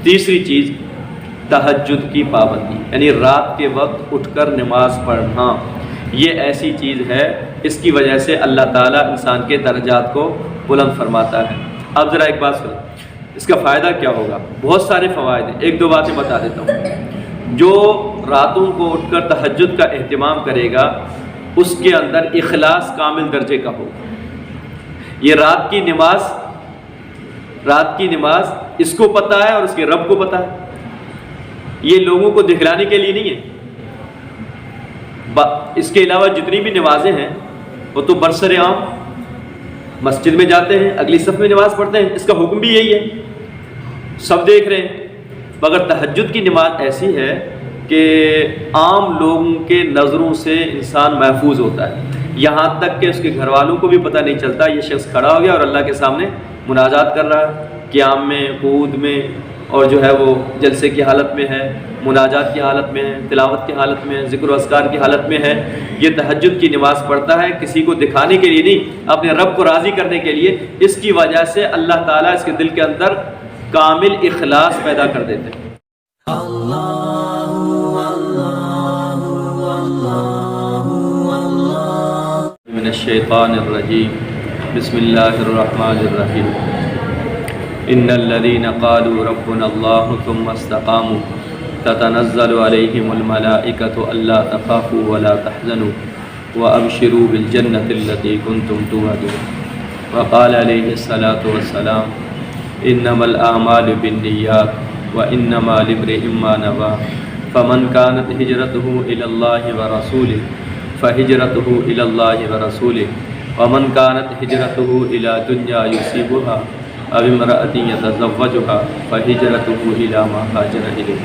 تیسری چیز تہجد کی پابندی، یعنی رات کے وقت اٹھ کر نماز پڑھنا، یہ ایسی چیز ہے اس کی وجہ سے اللہ تعالیٰ انسان کے درجات کو بلند فرماتا ہے۔ اب ذرا ایک بات سنیں، اس کا فائدہ کیا ہوگا؟ بہت سارے فوائد ہیں، ایک دو باتیں بتا دیتا ہوں۔ جو راتوں کو اٹھ کر تہجد کا اہتمام کرے گا اس کے اندر اخلاص کامل درجے کا ہوگا۔ یہ رات کی نماز اس کو پتہ ہے اور اس کے رب کو پتہ ہے، یہ لوگوں کو دکھلانے کے لیے نہیں ہے۔ اس کے علاوہ جتنی بھی نمازیں ہیں وہ تو برسر عام مسجد میں جاتے ہیں، اگلی صف میں نماز پڑھتے ہیں، اس کا حکم بھی یہی ہے، سب دیکھ رہے ہیں۔ مگر تہجد کی نماز ایسی ہے کہ عام لوگوں کے نظروں سے انسان محفوظ ہوتا ہے، یہاں تک کہ اس کے گھر والوں کو بھی پتہ نہیں چلتا یہ شخص کھڑا ہو گیا اور اللہ کے سامنے مناجات کر رہا ہے، قیام میں، قعود میں، اور جو ہے وہ جلسے کی حالت میں ہے، مناجات کی حالت میں ہے، تلاوت کی حالت میں ہے، ذکر و اذکار کی حالت میں ہے۔ یہ تہجد کی نماز پڑھتا ہے کسی کو دکھانے کے لیے نہیں، اپنے رب کو راضی کرنے کے لیے۔ اس کی وجہ سے اللہ تعالیٰ اس کے دل کے اندر کامل اخلاص پیدا کر دیتے ہیں۔ من الشیطان الرجیم، بسم اللہ الرحمن الرحیم۔ ان الذين قالوا ربنا الله ثم استقاموا تتنزل عليهم الملائكة الا تخافوا ولا تحزنوا وابشروا بالجنة التي كنتم توعدون۔ وقال عليه الصلاة والسلام انما الاعمال بالنيات وانما لامرئ ما نوى فمن كانت هجرته الى الله ورسوله فهجرته الى الله ورسوله ومن كانت هجرته الى دنيا يصيبها او امرأة يتزوجها فهجرته إلى ما هاجر إليه۔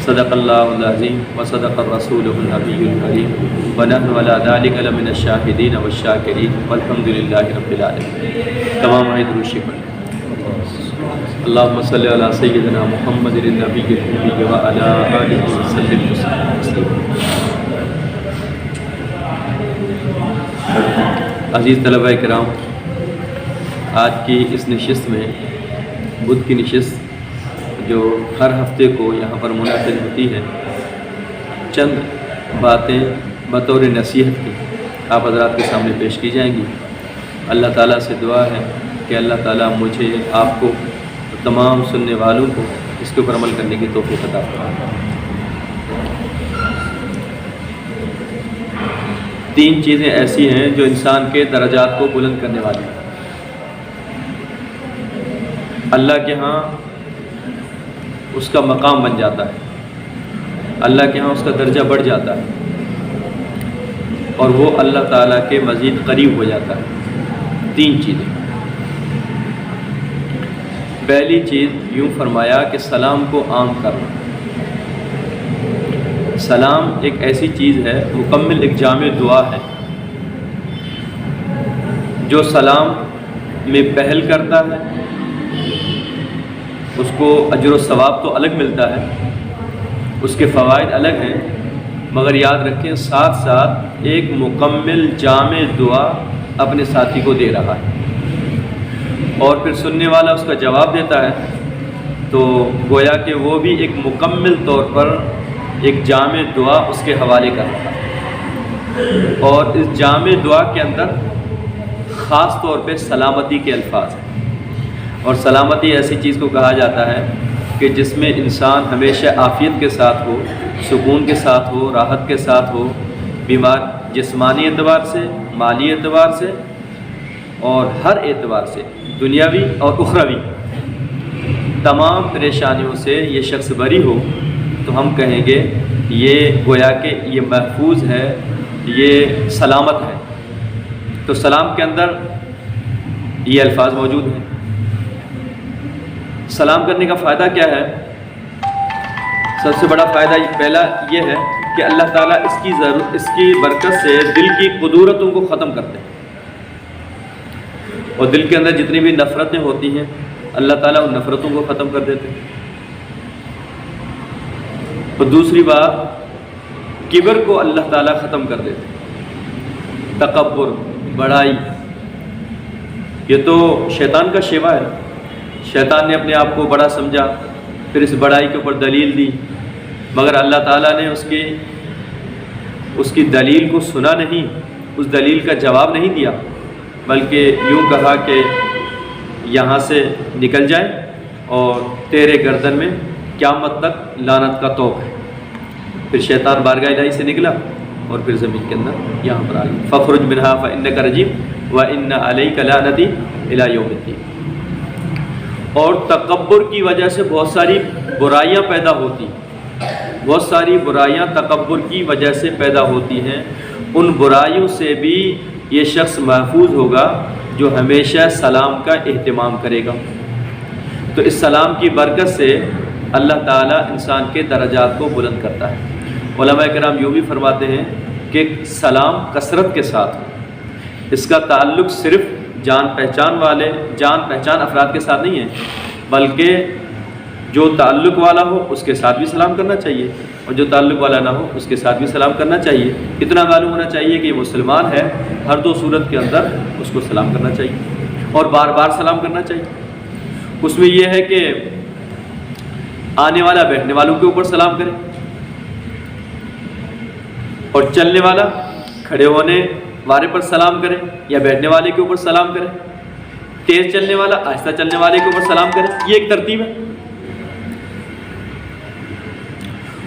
صدق الله العظيم وصدق الرسول النبي الكريم ونحن على ذلك لمن الشاهدين والشاكرين والحمد لله رب العالمين۔ تمام درود شکر اللهم صل على سيدنا محمد النبي الأمي وعلى آله وسلم تسليما۔ عزیز طلبہ کرام، آج کی اس نشست میں بدھ کی نشست جو ہر ہفتے کو یہاں پر منعقد ہوتی ہے، چند باتیں بطور نصیحت کی آپ حضرات کے سامنے پیش کی جائیں گی۔ اللہ تعالیٰ سے دعا ہے کہ اللہ تعالیٰ مجھے، آپ کو، تمام سننے والوں کو اس کے اوپر عمل کرنے کی توفیق عطا فرمائے۔ تین چیزیں ایسی ہیں جو انسان کے درجات کو بلند کرنے والی ہیں، اللہ کے ہاں اس کا مقام بن جاتا ہے، اللہ کے ہاں اس کا درجہ بڑھ جاتا ہے اور وہ اللہ تعالیٰ کے مزید قریب ہو جاتا ہے۔ تین چیزیں۔ پہلی چیز یوں فرمایا کہ سلام کو عام کرنا۔ سلام ایک ایسی چیز ہے، مکمل ایک جامع دعا ہے، جو سلام میں پہل کرتا ہے اس کو اجر و ثواب تو الگ ملتا ہے، اس کے فوائد الگ ہیں، مگر یاد رکھیں ساتھ ساتھ ایک مکمل جامع دعا اپنے ساتھی کو دے رہا ہے، اور پھر سننے والا اس کا جواب دیتا ہے تو گویا کہ وہ بھی ایک مکمل طور پر ایک جامع دعا اس کے حوالے کر رہا ہے، اور اس جامع دعا کے اندر خاص طور پہ سلامتی کے الفاظ ہیں، اور سلامتی ایسی چیز کو کہا جاتا ہے کہ جس میں انسان ہمیشہ عافیت کے ساتھ ہو، سکون کے ساتھ ہو، راحت کے ساتھ ہو، بیمار جسمانی اعتبار سے، مالی اعتبار سے اور ہر اعتبار سے، دنیاوی اور اخروی تمام پریشانیوں سے یہ شخص بری ہو، تو ہم کہیں گے یہ گویا کہ یہ محفوظ ہے، یہ سلامت ہے۔ تو سلام کے اندر یہ الفاظ موجود ہیں۔ سلام کرنے کا فائدہ کیا ہے؟ سب سے بڑا فائدہ پہلا یہ ہے کہ اللہ تعالیٰ اس کی برکت سے دل کی قدورتوں کو ختم کرتے ہیں، اور دل کے اندر جتنی بھی نفرتیں ہوتی ہیں اللہ تعالیٰ ان نفرتوں کو ختم کر دیتے ہیں۔ اور دوسری بات، کبر کو اللہ تعالیٰ ختم کر دیتے ہیں۔ تکبر، بڑائی، یہ تو شیطان کا شیوا ہے۔ شیطان نے اپنے آپ کو بڑا سمجھا، پھر اس بڑائی کے اوپر دلیل دی، مگر اللہ تعالیٰ نے اس کی دلیل کو سنا نہیں، اس دلیل کا جواب نہیں دیا، بلکہ یوں کہا کہ یہاں سے نکل جائیں اور تیرے گردن میں قیامت تک لعنت کا طوق ہے۔ پھر شیطان بارگاہ الہی سے نکلا اور پھر زمین کے اندر یہاں پر آ گیا، فخرج منہا فإنک رجیم وإن علیک لعنتی الی یوم الدین۔ اور تکبر کی وجہ سے بہت ساری برائیاں پیدا ہوتی ہیں، بہت ساری برائیاں تکبر کی وجہ سے پیدا ہوتی ہیں۔ ان برائیوں سے بھی یہ شخص محفوظ ہوگا جو ہمیشہ سلام کا اہتمام کرے گا۔ تو اس سلام کی برکت سے اللہ تعالیٰ انسان کے درجات کو بلند کرتا ہے۔ علماء کرام یوں بھی فرماتے ہیں کہ سلام کثرت کے ساتھ ہو، اس کا تعلق صرف جان پہچان افراد کے ساتھ نہیں ہے، بلکہ جو تعلق والا ہو اس کے ساتھ بھی سلام کرنا چاہیے، اور جو تعلق والا نہ ہو اس کے ساتھ بھی سلام کرنا چاہیے۔ اتنا معلوم ہونا چاہیے کہ یہ مسلمان ہے، ہر دو صورت کے اندر اس کو سلام کرنا چاہیے اور بار بار سلام کرنا چاہیے۔ اس میں یہ ہے کہ آنے والا بیٹھنے والوں کے اوپر سلام کرے، اور چلنے والا کھڑے ہونے والے پر سلام کرے یا بیٹھنے والے کے اوپر سلام کرے، تیز چلنے والا آہستہ چلنے والے کے اوپر سلام کرے، یہ ایک ترتیب ہے۔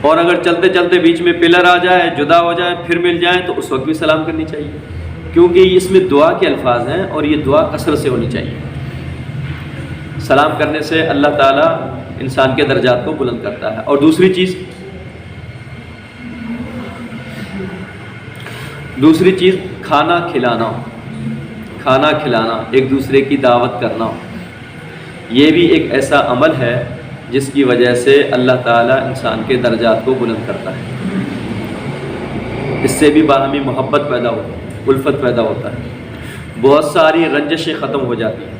اور اگر چلتے چلتے بیچ میں پلر آ جائے، جدا ہو جائے، پھر مل جائیں تو اس وقت بھی سلام کرنی چاہیے، کیونکہ اس میں دعا کے الفاظ ہیں اور یہ دعا کثرت سے ہونی چاہیے۔ سلام کرنے سے اللہ تعالیٰ انسان کے درجات کو بلند کرتا ہے۔ اور دوسری چیز کھانا کھلانا، ایک دوسرے کی دعوت کرنا، یہ بھی ایک ایسا عمل ہے جس کی وجہ سے اللہ تعالیٰ انسان کے درجات کو بلند کرتا ہے۔ اس سے بھی باہمی محبت پیدا ہوتی ہے، الفت پیدا ہوتا ہے، بہت ساری رنجشیں ختم ہو جاتی ہیں۔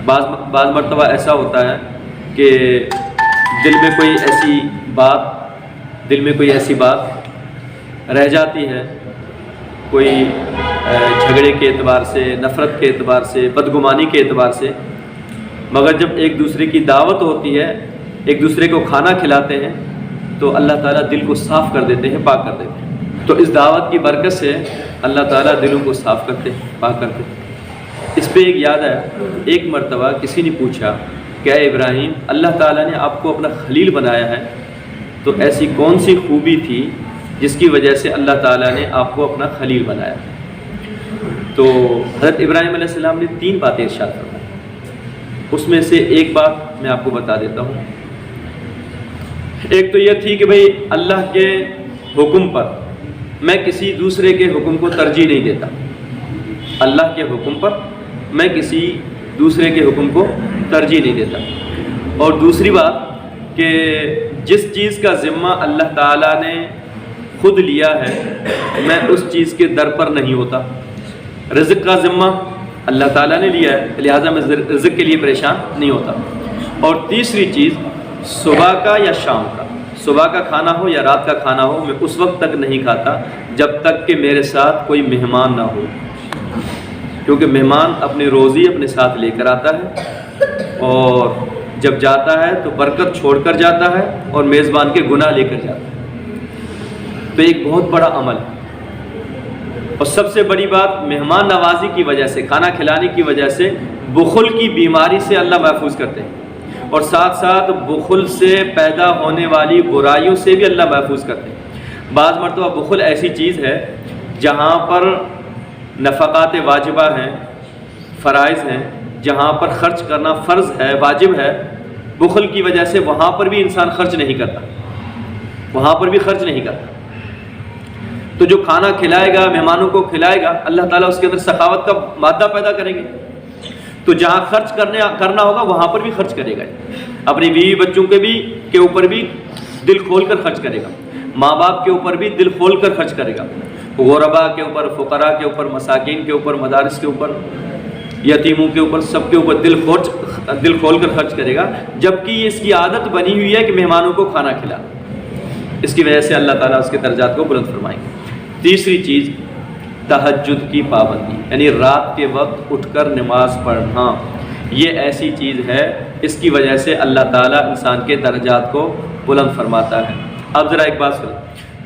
بعض مرتبہ ایسا ہوتا ہے کہ دل میں کوئی ایسی بات رہ جاتی ہے، کوئی جھگڑے کے اعتبار سے، نفرت کے اعتبار سے، بدگمانی کے اعتبار سے، مگر جب ایک دوسرے کی دعوت ہوتی ہے، ایک دوسرے کو کھانا کھلاتے ہیں تو اللہ تعالیٰ دل کو صاف کر دیتے ہیں، پاک کر دیتے ہیں۔ تو اس دعوت کی برکت سے اللہ تعالیٰ دلوں کو صاف کرتے ہیں، پاک کرتے ہیں۔ اس پہ ایک یاد ہے، ایک مرتبہ کسی نے پوچھا کہ اے ابراہیم، اللہ تعالیٰ نے آپ کو اپنا خلیل بنایا ہے، تو ایسی کون سی خوبی تھی جس کی وجہ سے اللہ تعالیٰ نے آپ کو اپنا خلیل بنایا؟ تو حضرت ابراہیم علیہ السلام نے 3 باتیں ارشاد فرمائیں۔ اس میں سے ایک بات میں آپ کو بتا دیتا ہوں۔ ایک تو یہ تھی کہ بھئی اللہ کے حکم پر میں کسی دوسرے کے حکم کو ترجیح نہیں دیتا، اللہ کے حکم پر میں کسی دوسرے کے حکم کو ترجیح نہیں دیتا۔ اور دوسری بات کہ جس چیز کا ذمہ اللہ تعالیٰ نے خود لیا ہے میں اس چیز کے در پر نہیں ہوتا۔ رزق کا ذمہ اللہ تعالیٰ نے لیا ہے، لہٰذا میں رزق کے لیے پریشان نہیں ہوتا۔ اور تیسری چیز، صبح کا یا شام کا، صبح کا کھانا ہو یا رات کا کھانا ہو، میں اس وقت تک نہیں کھاتا جب تک کہ میرے ساتھ کوئی مہمان نہ ہو، کیونکہ مہمان اپنی روزی اپنے ساتھ لے کر آتا ہے، اور جب جاتا ہے تو برکت چھوڑ کر جاتا ہے اور میزبان کے گناہ لے کر جاتا ہے۔ تو ایک بہت بڑا عمل ہے، اور سب سے بڑی بات مہمان نوازی کی وجہ سے، کھانا کھلانے کی وجہ سے بخل کی بیماری سے اللہ محفوظ کرتے ہیں، اور ساتھ ساتھ بخل سے پیدا ہونے والی برائیوں سے بھی اللہ محفوظ کرتے ہیں۔ بعض مرتبہ بخل ایسی چیز ہے جہاں پر نفقات واجبہ ہیں، فرائض ہیں، جہاں پر خرچ کرنا فرض ہے، واجب ہے، بخل کی وجہ سے وہاں پر بھی انسان خرچ نہیں کرتا، وہاں پر بھی خرچ نہیں کرتا۔ تو جو کھانا کھلائے گا، مہمانوں کو کھلائے گا، اللہ تعالیٰ اس کے اندر سخاوت کا مادہ پیدا کریں گے، تو جہاں خرچ کرنا ہوگا وہاں پر بھی خرچ کرے گا، اپنی بیوی بچوں کے اوپر بھی دل کھول کر خرچ کرے گا، ماں باپ کے اوپر بھی دل کھول کر خرچ کرے گا، غربا کے اوپر، فقراء کے اوپر، مساکین کے اوپر، مدارس کے اوپر، یتیموں کے اوپر، سب کے اوپر دل کھول کر خرچ کرے گا، جبکہ اس کی عادت بنی ہوئی ہے کہ مہمانوں کو کھانا کھلا، اس کی وجہ سے اللہ تعالیٰ اس کے درجات کو بلند فرمائیں گے۔ تیسری چیز، تہجد کی پابندی، یعنی رات کے وقت اٹھ کر نماز پڑھنا، یہ ایسی چیز ہے اس کی وجہ سے اللہ تعالیٰ انسان کے درجات کو بلند فرماتا ہے۔ اب ذرا ایک بات سنیں،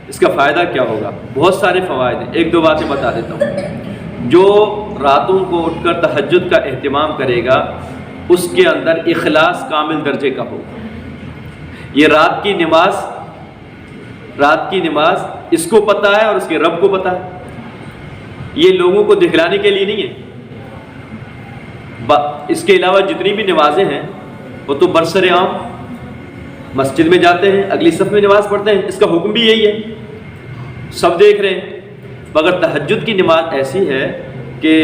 اس کا فائدہ کیا ہوگا؟ بہت سارے فوائد ہیں، ایک دو باتیں بتا دیتا ہوں۔ جو راتوں کو اٹھ کر تہجد کا اہتمام کرے گا اس کے اندر اخلاص کامل درجے کا ہوگا۔ یہ رات کی نماز اس کو پتہ ہے اور اس کے رب کو پتہ ہے، یہ لوگوں کو دکھلانے کے لیے نہیں ہے۔ اس کے علاوہ جتنی بھی نمازیں ہیں وہ تو برسر عام مسجد میں جاتے ہیں، اگلی صف میں نماز پڑھتے ہیں، اس کا حکم بھی یہی ہے، سب دیکھ رہے ہیں۔ مگر تہجد کی نماز ایسی ہے کہ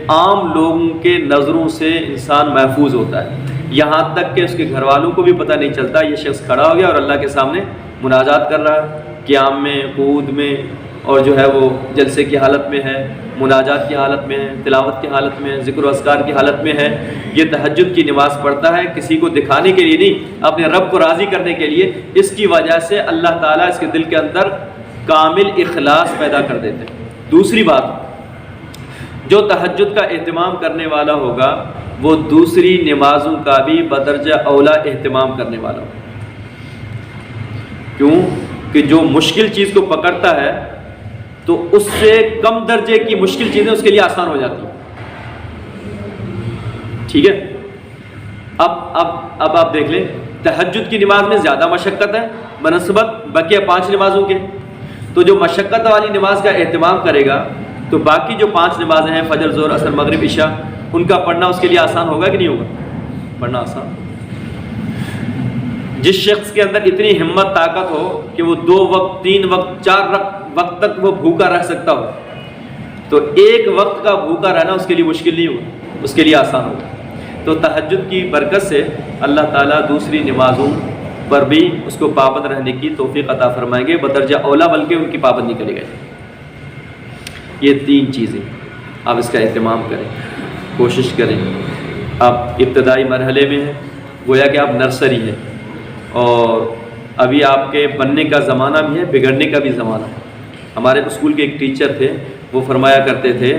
عام لوگوں کے نظروں سے انسان محفوظ ہوتا ہے، یہاں تک کہ اس کے گھر والوں کو بھی پتہ نہیں چلتا یہ شخص کھڑا ہو گیا اور اللہ کے سامنے مناجات کر رہا ہے، قیام میں، قعود میں، اور جو ہے وہ جلسے کی حالت میں ہے، مناجات کی حالت میں ہے، تلاوت کی حالت میں ہے، ذکر و اذکار کی حالت میں ہے۔ یہ تہجد کی نماز پڑھتا ہے کسی کو دکھانے کے لیے نہیں، اپنے رب کو راضی کرنے کے لیے۔ اس کی وجہ سے اللہ تعالیٰ اس کے دل کے اندر کامل اخلاص پیدا کر دیتے ہیں۔ دوسری بات، جو تہجد کا اہتمام کرنے والا ہوگا وہ دوسری نمازوں کا بھی بدرجہ اولا اہتمام کرنے والا ہوگا۔ کیوں کہ جو مشکل چیز کو پکڑتا ہے تو اس سے کم درجے کی مشکل چیزیں اس کے لیے آسان ہو جاتی ہیں۔ ٹھیک ہے، اب آپ دیکھ لیں، تہجد کی نماز میں زیادہ مشقت ہے بنسبت بقیہ 5 نمازوں کے، تو جو مشقت والی نماز کا اہتمام کرے گا تو باقی جو 5 نمازیں ہیں، فجر، ظہر، عصر، مغرب، عشاء، ان کا پڑھنا اس کے لیے آسان ہوگا کہ نہیں ہوگا؟ پڑھنا آسان۔ جس شخص کے اندر اتنی ہمت طاقت ہو کہ وہ 2 وقت، 3 وقت، 4 وقت تک وہ بھوکا رہ سکتا ہو، تو ایک وقت کا بھوکا رہنا اس کے لیے مشکل نہیں ہوگا، اس کے لیے آسان ہوگا۔ تو تہجد کی برکت سے اللہ تعالیٰ دوسری نمازوں پر بھی اس کو پابند رہنے کی توفیق عطا فرمائیں گے، بدرجہ اولا بلکہ ان کی پابندی کرے گا۔ یہ 3 چیزیں آپ اس کا اہتمام کریں، کوشش کریں۔ آپ ابتدائی مرحلے میں ہیں، گویا کہ آپ نرسری ہیں، اور ابھی آپ کے بننے کا زمانہ بھی ہے، بگڑنے کا بھی زمانہ ہے۔ ہمارے اسکول کے ایک ٹیچر تھے، وہ فرمایا کرتے تھے،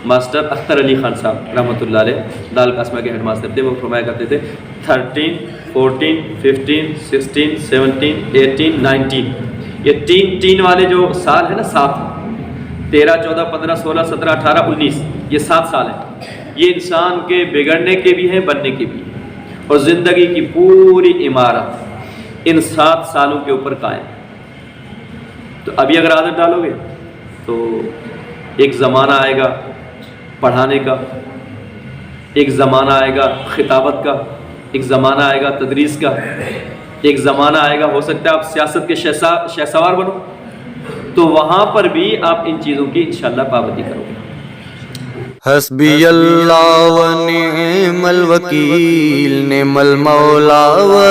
ماسٹر اختر علی خان صاحب رحمۃ اللہ علیہ، دال قاسمہ کے ہیڈ ماسٹر تھے، وہ فرمایا کرتے تھے 13، 14، 15، 16، 17، 18، 19، یہ 3 والے جو سال ہیں نا، 7، 13، 14، 15، 16، 17، 18، 19، یہ 7 سال ہیں، یہ انسان کے بگڑنے کے بھی ہیں، بننے کے بھی ہیں، اور زندگی کی پوری عمارت ان 7 سالوں کے اوپر قائم۔ تو ابھی اگر عادت ڈالو گے تو ایک زمانہ آئے گا پڑھانے کا، ایک زمانہ آئے گا خطابت کا، ایک زمانہ آئے گا تدریس کا، ایک زمانہ آئے گا ہو سکتا ہے آپ سیاست کے شہ سوار بنو، تو وہاں پر بھی آپ ان چیزوں کی انشاءاللہ پابندی کرو گے۔ حسبی اللہ و نعم الوکیل، نعم المولا و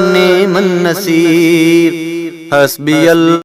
نعم النصیر، حسبی اللہ